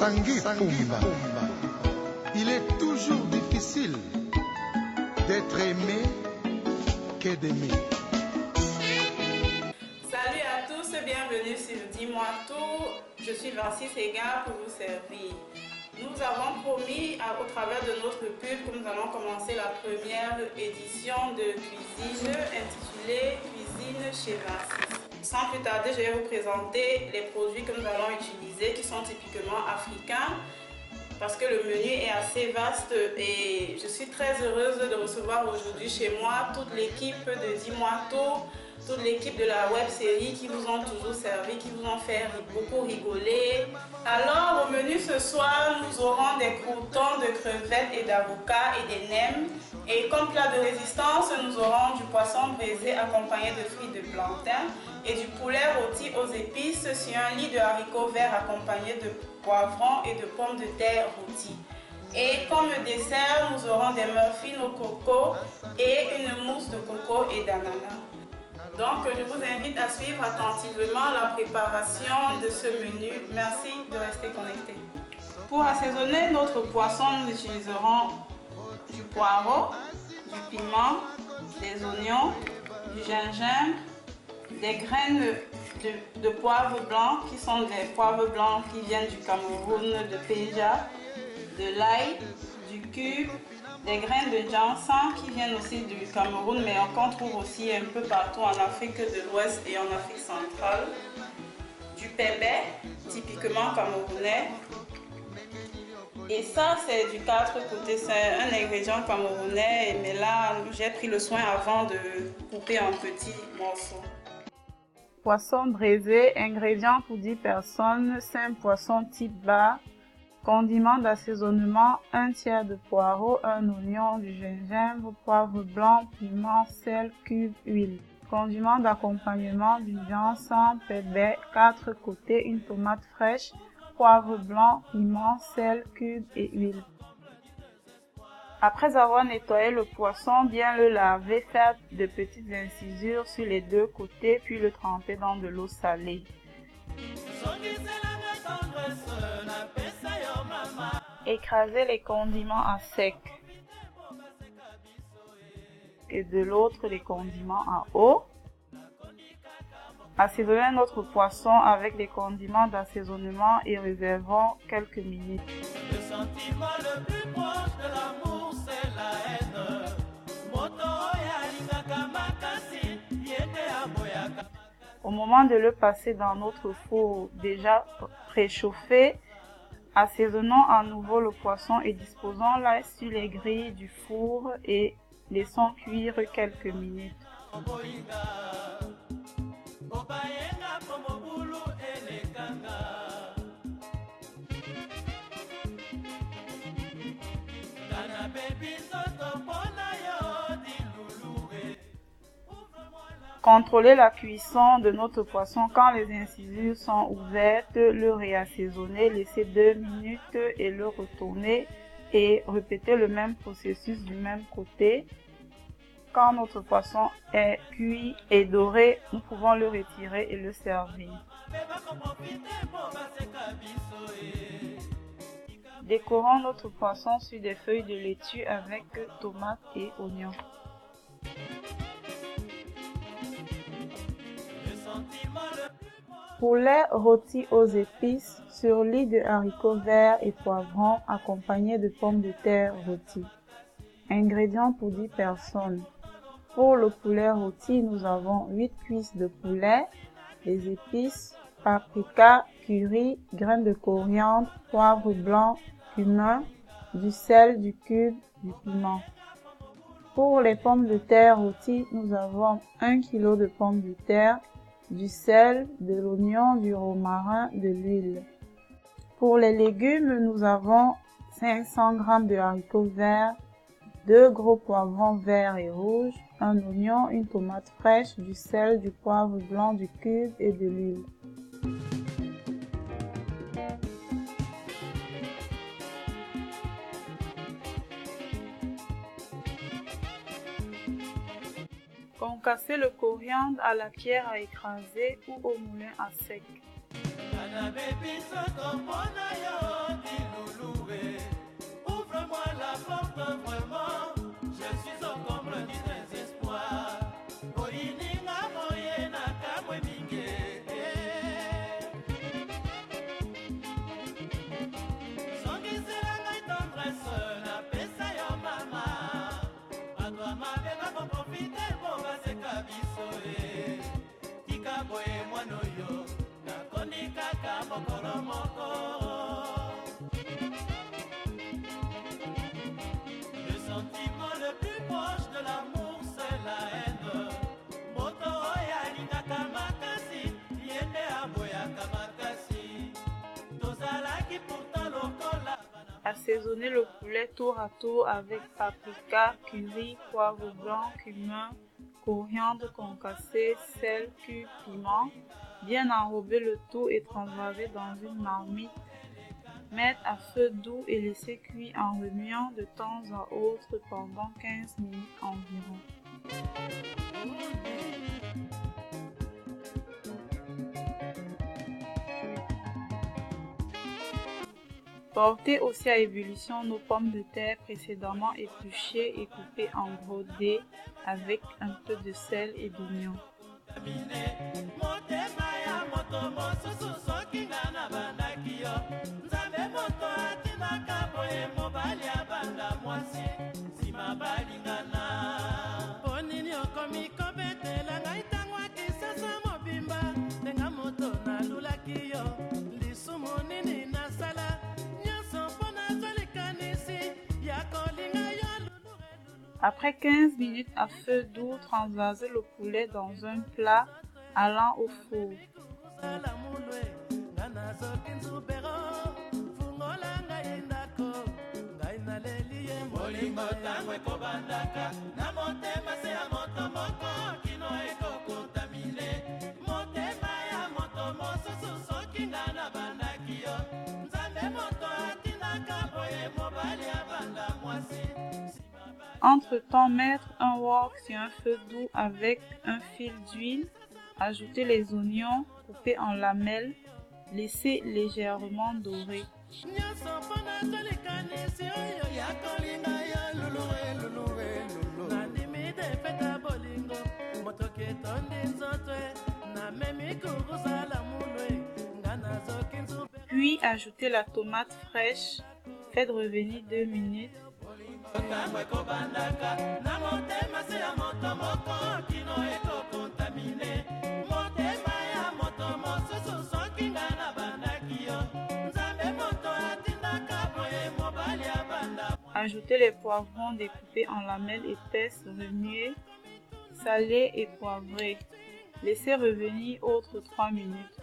Sangi Pumba. Il est toujours difficile d'être aimé que d'aimer. Salut à tous, bienvenue sur Dis-moi tout. Je suis Vinci Séguin pour vous servir. Nous avons promis au travers de notre pub que nous allons commencer la première édition de cuisine intitulée Cuisine chez Vinci. Sans plus tarder, je vais vous présenter les produits que nous allons utiliser qui sont typiquement africains parce que le menu est assez vaste et je suis très heureuse de recevoir aujourd'hui chez moi toute l'équipe de Dis-moi tout, toute l'équipe de la web série qui vous ont toujours servi, qui vous ont fait beaucoup rigoler. Alors au menu ce soir, nous aurons des croûtons de crevettes et d'avocats et des nems. Et comme plat de résistance, nous aurons du poisson braisé accompagné de fruits de plantain et du poulet rôti aux épices sur un lit de haricots verts accompagné de poivrons et de pommes de terre rôties. Et comme dessert, nous aurons des muffins au coco et une mousse de coco et d'ananas. Donc, je vous invite à suivre attentivement la préparation de ce menu. Merci de rester connecté. Pour assaisonner notre poisson, nous utiliserons du poireau, du piment, des oignons, du gingembre, des graines de poivre blanc qui sont des poivres blancs qui viennent du Cameroun, de Péja, de l'ail, du cube, des graines de ginseng qui viennent aussi du Cameroun mais qu'on trouve aussi un peu partout en Afrique de l'Ouest et en Afrique centrale, du pépé, typiquement camerounais. Et ça, c'est du 4 côtés, c'est un ingrédient camerounais, mais là, j'ai pris le soin avant de couper en petits morceaux. Poisson braisé, ingrédients pour 10 personnes, 5 poissons type bar, condiments d'assaisonnement, 1 tiers de poireau, 1 oignon, du gingembre, poivre blanc, piment, sel, cube, huile. Condiments d'accompagnement, du ginseng, pépé, 4 côtés, une tomate fraîche, poivre blanc, piment, sel, cube et huile. Après avoir nettoyé le poisson, bien le laver, faire de petites incisures sur les 2 côtés, puis le tremper dans de l'eau salée. Écraser les condiments à sec et de l'autre les condiments à eau. Assaisonnez notre poisson avec les condiments d'assaisonnement et réservons quelques minutes. Le sentiment le plus proche de l'amour, c'est la haine. Au moment de le passer dans notre four déjà préchauffé, assaisonnons à nouveau le poisson et disposons-le sur les grilles du four et laissons cuire quelques minutes. Contrôlez la cuisson de notre poisson quand les incisures sont ouvertes, le réassaisonner, laissez 2 minutes et le retourner et répétez le même processus du même côté. Quand notre poisson est cuit et doré, nous pouvons le retirer et le servir. Décorons notre poisson sur des feuilles de laitue avec tomates et oignons. Poulet rôti aux épices sur lit de haricots verts et poivrons accompagné de pommes de terre rôties. Ingrédients pour 10 personnes. Pour le poulet rôti, nous avons 8 cuisses de poulet, les épices, paprika, curry, graines de coriandre, poivre blanc, cumin, du sel, du cube, du piment. Pour les pommes de terre rôties, nous avons 1 kg de pommes de terre, du sel, de l'oignon, du romarin, de l'huile. Pour les légumes, nous avons 500 g de haricots verts, 2 gros poivrons verts et rouges, un oignon, une tomate fraîche, du sel, du poivre blanc, du cube et de l'huile. Concassez le coriandre à la pierre à écraser ou au moulin à sec. Bana baby soko mpona yo dilouloué. Ouvre-moi la porte vraiment, je suis au comble du désespoir. Oininga moye na kamwe mingi. Songisela ngai tendresse na pesa yo mama. Bato ya mabe bakoprofite mpo baseka biso e. Tika boye mwana oyo nakoni kaka mokolo moko. Le sentiment le plus proche de l'amour c'est la haine. Moto oyo alingaka makasi yende aboyaka makasi. Tozalaki pourtant lokola. Assaisonnez le poulet tour à tour avec paprika, curry, poivre blanc, cumin, coriandre concassé, sel, cuve, piment. Bien enrober le tout et transvaser dans une marmite. Mettre à feu doux et laisser cuire en remuant de temps à autre pendant 15 minutes environ. Portez aussi à ébullition nos pommes de terre précédemment épluchées et coupées en gros dés avec un peu de sel et d'oignon. Après 15 minutes à feu doux, transvasez le poulet dans un plat allant au four. Entre-temps, mettre un wok sur un feu doux avec un fil d'huile. Ajoutez les oignons coupés en lamelles. Laissez légèrement dorer. Puis ajoutez la tomate fraîche. Faites revenir 2 minutes. Ajoutez les poivrons découpés en lamelles épaisses, remuez, salez et poivrez. Laissez revenir autres 3 minutes.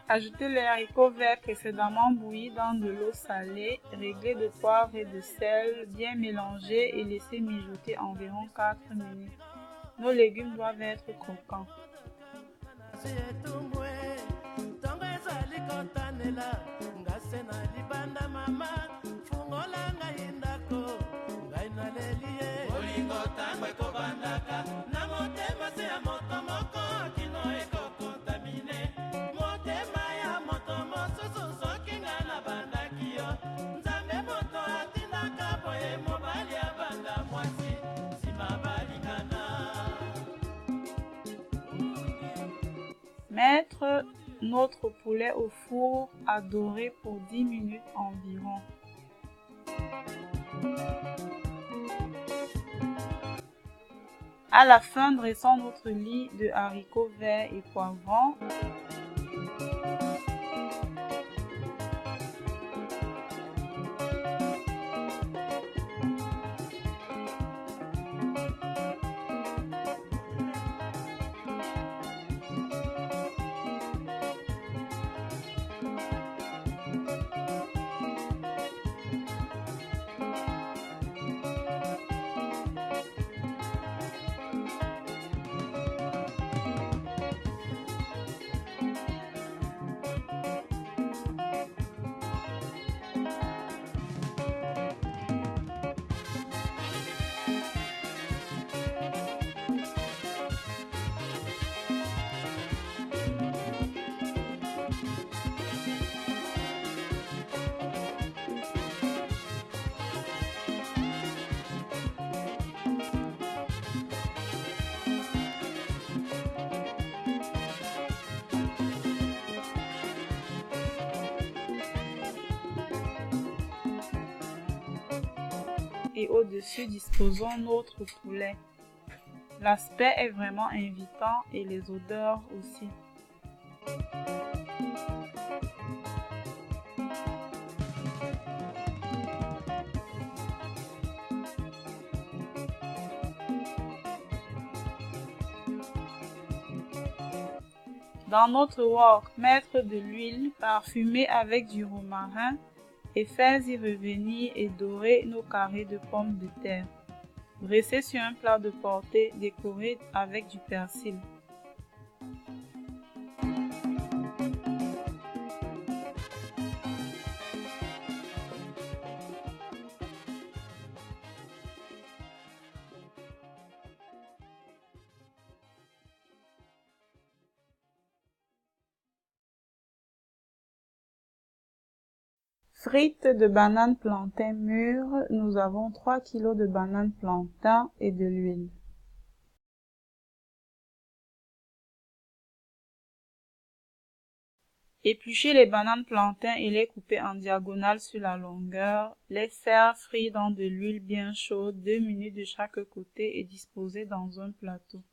Ajoutez les haricots verts précédemment bouillis dans de l'eau salée, réglée de poivre et de sel, bien mélangés et laissez mijoter environ 4 minutes. Nos légumes doivent être croquants. Mettre notre poulet au four à dorer pour 10 minutes environ. À la fin, dressons notre lit de haricots verts et poivrons. et au-dessus disposons notre poulet. L'aspect est vraiment invitant et les odeurs aussi. Dans notre wok, mettre de l'huile parfumée avec du romarin et faire y revenir et dorer nos carrés de pommes de terre. Dresser sur un plat de portée décoré avec du persil. Frites de bananes plantain mûres, nous avons 3 kg de bananes plantain et de l'huile. Éplucher les bananes plantain et les couper en diagonale sur la longueur, les faire frire dans de l'huile bien chaude 2 minutes de chaque côté et disposer dans un plateau.